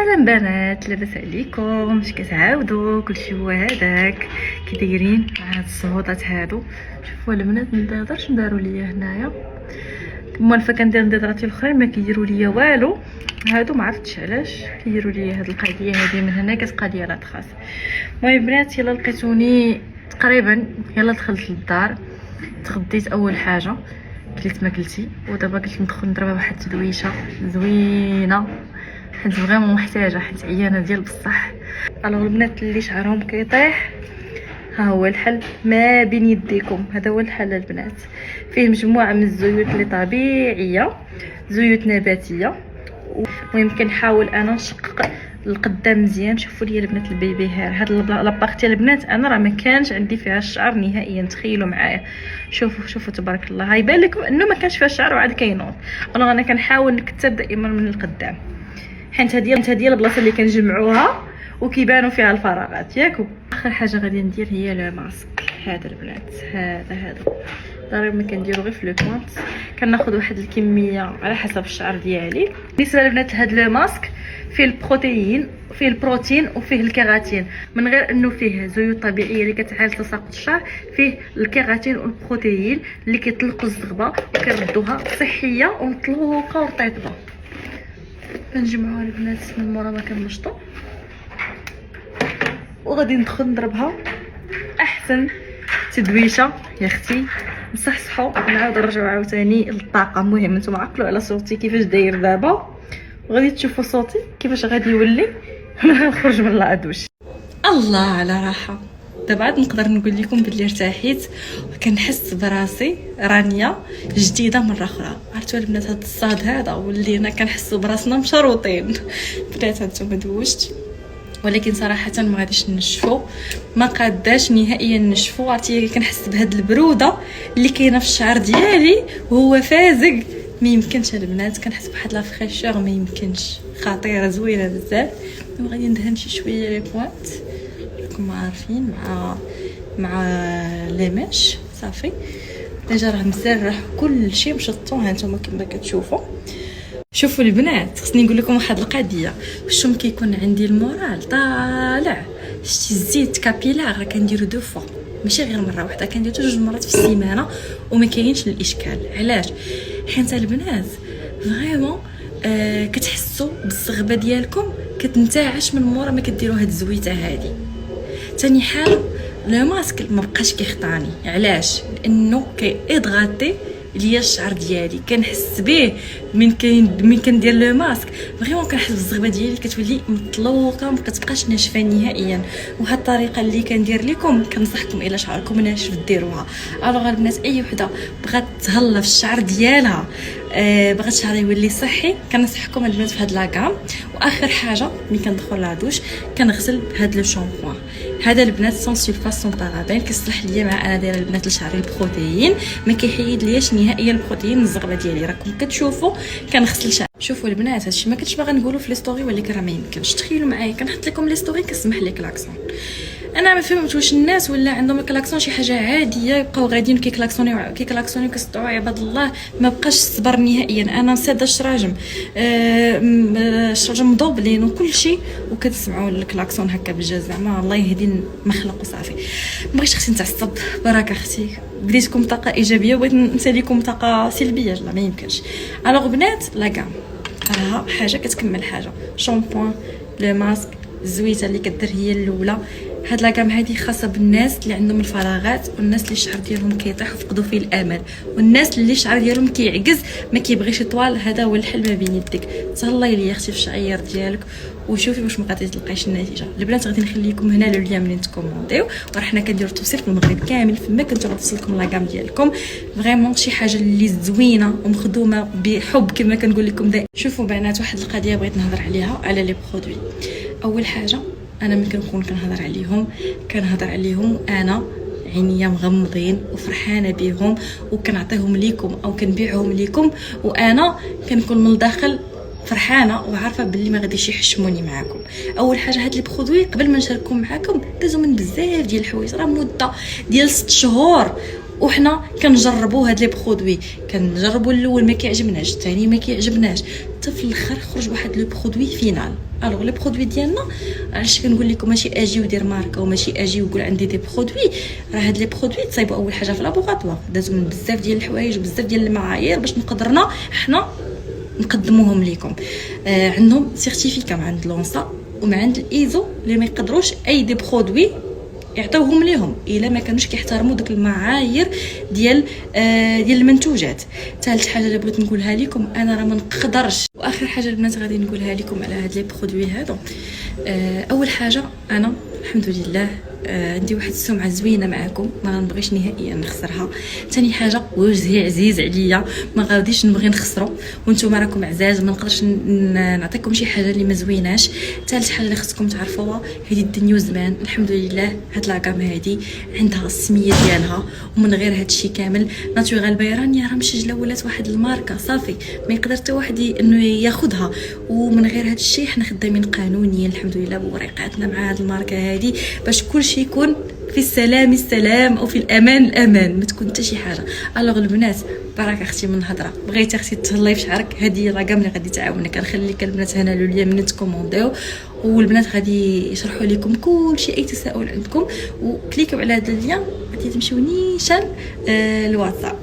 سلام بنات، لاباس عليكم؟ اش كتعاودوا؟ كلشي هو هذاك كي دايرين مع هاد الصهوطات هادو؟ شوفوا البنات، ما نقدرش نداروا ليا هنايا موالفه، كندير نضيضراتي الاخرين ما كيديروا ليا والو. هادو ما عرفتش علاش كيديروا ليا هاد القضيه هادي من هنا، كتبقى ديالها تخاص. المهم بنات، يلا لقيتوني تقريبا، يلا دخلت للدار، تغديت اول حاجه، كلت ما كلتي، ودابا قلت ندخل نضرب واحد التدويشه زوينه حيت فريمون محتاجه، حيت عيانه ديال بصح. الوغ البنات اللي شعرهم كيطيح، ها هو الحل ما بين يديكم، هذا هو الحل البنات. فيه مجموعه من الزيوت اللي طبيعيه، زيوت نباتيه، ويمكن نحاول انا نشقق القدام مزيان. شوفوا لي البنات البيبي هير، هاد لابارتي البنات انا راه ما كانش عندي فيها الشعر نهائيا، تخيلوا معايا. شوفوا تبارك الله، هايبان لكم انه ما كانش فيها الشعر وعاد كينوض. انا كنحاول نكتب دائما من القدام، حيت هذه البلاصه اللي كنجمعوها وكيبانوا فيها الفراغات ياك. اخر حاجه غادي ندير هي لو ماسك هذا البنات، هذا ضروري ما كنديرو غير في لو بوينت، كناخذ واحد الكميه على حسب الشعر ديالي. بالنسبه للبنات هذا لو ماسك فيه البروتين، فيه البروتين وفيه الكيراتين، من غير انه فيه زيوت طبيعيه اللي كتعالج تساقط الشعر، فيه الكيراتين والبروتين اللي كيطلقوا الزغبه وكيردوها صحيه ومطلوقه ورطيبه. كنجمعوها البنات من مورا ما كنمشطو، وغادي ندخل نضربها احسن تدويشه يا اختي. نصحصحوا نعاود نرجعوا عاوتاني للطاقه. المهم نتوما عقلوا على صوتي كيفاش داير دابا، وغادي تشوفوا صوتي كيفاش غادي يولي. انا غنخرج من العدوش. الله على راحه، دابا عاد نقدر نقول لكم بلي ارتاحيت وكنحس براسي رانيه جديده مره اخرى. عرفتوا البنات هاد الصاد هذا ولينا كنحسوا براسنا مشروطين. بنات هانتوما دوشت، ولكن صراحه ما غاديش نشفو، ما قاداش نهائيا نشفو. عرفتي كنحس بهاد البروده اللي كاينه في الشعر ديالي وهو فازق، ما يمكنش البنات، كنحس بواحد لا فريشور ما يمكنش، خطيره زوينه بزاف. وغادي ندهن شي شويه لي بوينت راكم عارفين مع ليماش صافي. ديجا راه مسرح كل شيء مشطو، هانتوما كما كتشوفوا. شوفوا البنات، خصني نقول لكم واحد القضيه، واش كيكون عندي المورال طالع، شتي الزيت كابيلار راه كنديرو دو فوا، ماشي غير مره واحده، كنديرو جوج مرات في السيمانه وما كاينش الاشكال. علاش؟ حيت البنات فريمون كتحسوا بالصغبه ديالكم كتنتعش من مورا ما كديروا هاد الزويته هادي. ثاني حاجه لو ماسك ما بقاش كيخطاني، علاش؟ لانه كيضغطي ليا الشعر ديالي، كنحس به من كندير لو ماسك فريمون، كنحس بالزغبه ديالي كتولي مطلوقه ما كتبقاش ناشفه نهائيا. وهاد الطريقه اللي كندير لكم كنصحكم الا شعركم ناشف ديروها. الوغ البنات، اي وحده بغات تهلا في الشعر ديالها، بغات شعرها يولي صحي، كنصحكم البنات في هاد لاكام. واخر حاجه ملي كندخل لادوش كنغسل بهاد لو شامبوان هذا البنات سون سولفاس سون بارابين، كيصلح ليا مع انا دايره البنات لشعري البروتين، ما كيحيد لياش نهائيا البروتين من الزغبه ديالي. راكم كتشوفوا كنغسل شعري. شوفوا البنات، هادشي ما كنتش باغا نقولوا في لي ستوري، ولكن راه ما يمكنش. تخيلوا معايا كنحط لكم لي ستوري كنسمح لي كلاكسون. انا ما فهمتش واش الناس ولا عندهم الكلاكسون شي حاجه عاديه، يبقاو غاديين كيكلاكسونيو كيسطعوا. عباد الله ما بقاش الصبر نهائيا. انا ساده الشراجم، الشراجم مضوبلين وكل شيء، وكتسمعوا الكلاكسون هكا بجاز. زعما الله يهدي المخلوق وصافي. ما بغيتش اختي نتعصب، بركه اختي، بديتكم طاقه ايجابيه وبغيت نساليكم طاقه سلبيه، لا ما يمكنش. الوغ بنات لاكام راها حاجه كتكمل حاجه، شامبوان لو ماسك الزويته اللي كدير هي الاولى. هاد لاكام هادي خاصه بالناس اللي عندهم الفراغات، والناس اللي الشعر ديالهم كيطيح وفقدوا فيه الامل، والناس اللي الشعر ديالهم كيعجز ما كيبغيش يطوال. هذا هو الحل ما بين يديك. تهلاي ليا اختي في الشعير ديالك وشوفي واش ما غادي تلقايش النتيجه. البنات غادي نخلي لكم هنا لو ليا منين تكومونديو، وراه حنا كنديروا توصيل في المغرب كامل، فما كنتو غتوصلكم لاكام ديالكم. فريمون شي حاجه اللي زوينه ومخدومه بحب كما كنقول لكم دائما. شوفوا بنات، واحد القضيه بغيت نهضر عليها على لي برودوي. اول حاجه انا ملي كنكون كنهضر عليهم انا عينيا مغمضين وفرحانه بهم، وكنعطيهم ليكم او كنبيعهم ليكم، وانا كنكون من الداخل فرحانه وعارفه باللي ما غاديش يحشموني معاكم. اول حاجه هاد لي برودوي قبل ما نشاركهم معاكم دازو من بزاف ديال الحوايج، راه مده ديال 6 شهور وحنا كنجربوا هاد لي برودوي، كنجربوا الاول ما كيعجبناش، الثاني ما كيعجبناش، حتى في الاخر خرج واحد لو برودوي فينال. الوغ لي برودوي ديالنا، علاش كنقول لكم ماشي اجي ودير ماركه وماشي اجي وقول عندي دي برودوي، راه هاد لي برودوي تصايبوا اول حاجه في لابوغاتوار، دازوا من بزاف ديال الحوايج وبزاف ديال المعايير باش نقدرنا حنا نقدموهم لكم. عندهم سيرتيفيكا من عند لونسا ومن عند الايزو اللي ما يقدروش اي دي برودوي يعطوهم ليهم الا ما كانوش كيحترموا داك المعايير ديال المنتوجات. ثالث حاجه اللي بغيت نقولها لكم، انا راه ما نقدرش. واخر حاجه البنات غادي نقولها لكم على هاد لي برودوي هادو، اول حاجه انا الحمد لله عندي واحد السمعه زوينه معكم، ما نبغيش نهائيا نخسرها. ثاني حاجه وجهي عزيز عليا، ما غاديش نبغي نخسرو، وانتم راكم عزاز، ما نقدرش نعطيكم شي حاجه اللي ما زويناش. ثالث حاجه اللي خصكم تعرفوها، هذه الدنيا زمان الحمد لله، هاد لاكام هذه عندها السميه ديالها، ومن غير هاد الشيء كامل ناتورال بيراني راه مشجله ولات واحد الماركه صافي ما يقدر حتى واحد انه ياخذها. ومن غير هاد الشيء حنا خدامين قانونيا الحمد لله بورقاتنا مع هاد الماركه هذه، باش كلشي يكون في السلام او في الامان، ما تكون حتى شي حاجه. الوغ البنات بركه اختي من الهضره، بغيتي اختي تهلاي في شعرك، هذه راه كامل غادي تعاونك. كنخلي لك البنات هنا لو ليا من تكومونديو، والبنات غادي يشرحوا لكم كلشي، اي تساؤل عندكم وكليكوا على هذا اللين غادي تمشيو نيشان الواتساب.